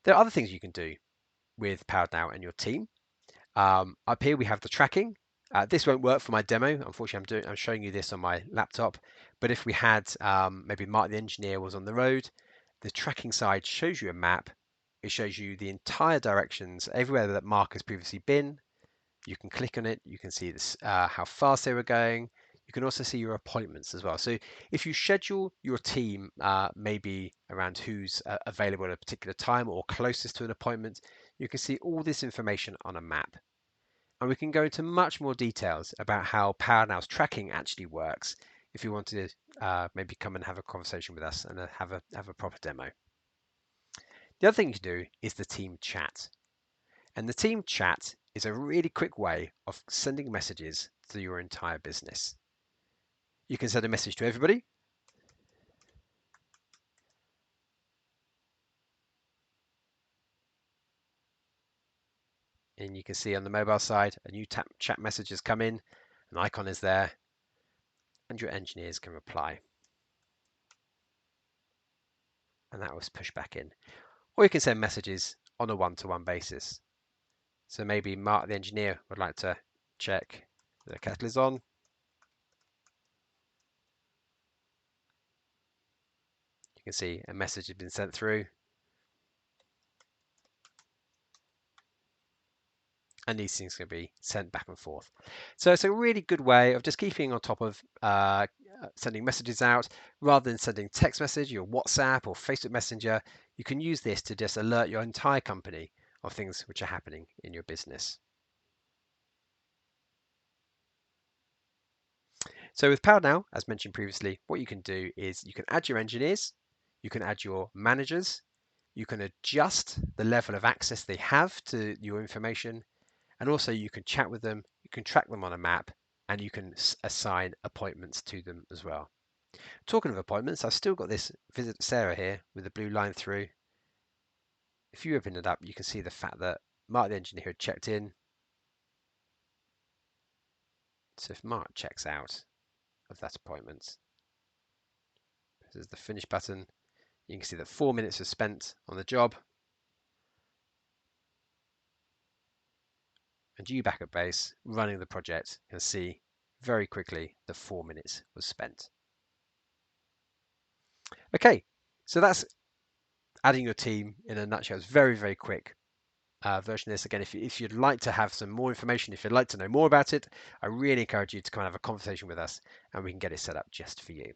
There are other things you can do with PowerNow and your team. Up here we have the tracking. This won't work for my demo. Unfortunately, I'm showing you this on my laptop. But if we had maybe Mark the engineer was on the road, the tracking side shows you a map. It shows you the entire directions everywhere that Mark has previously been. You can click on it. You can see this, how fast they were going. You can also see your appointments as well. So if you schedule your team maybe around who's available at a particular time or closest to an appointment, you can see all this information on a map. And we can go into much more details about how PowerNow's tracking actually works if you want to maybe come and have a conversation with us and have a proper demo. The other thing you can do is the team chat. And the team chat is a really quick way of sending messages to your entire business. You can send a message to everybody. And you can see on the mobile side, a new chat message has come in, an icon is there, and your engineers can reply. And that was pushed back in. Or you can send messages on a one-to-one basis. So maybe Mark the engineer would like to check the kettle is on. You can see a message has been sent through. And these things can be sent back and forth. So it's a really good way of just keeping on top of sending messages out. Rather than sending text message or WhatsApp or Facebook Messenger, you can use this to just alert your entire company of things which are happening in your business. So with PowerNow, as mentioned previously, what you can do is you can add your engineers, you can add your managers, you can adjust the level of access they have to your information, and also you can chat with them, you can track them on a map, and you can assign appointments to them as well. Talking of appointments, I've still got this visit Sarah here with the blue line through. If you open it up, you can see the fact that Mark the engineer had checked in. So if Mark checks out of that appointment, this is the finish button. You can see that 4 minutes was spent on the job. And you back at base running the project can see very quickly the 4 minutes was spent. Okay, so that's adding your team in a nutshell. It's very, very quick version of this. Again, if you'd like to have some more information, if you'd like to know more about it, I really encourage you to come and have a conversation with us and we can get it set up just for you.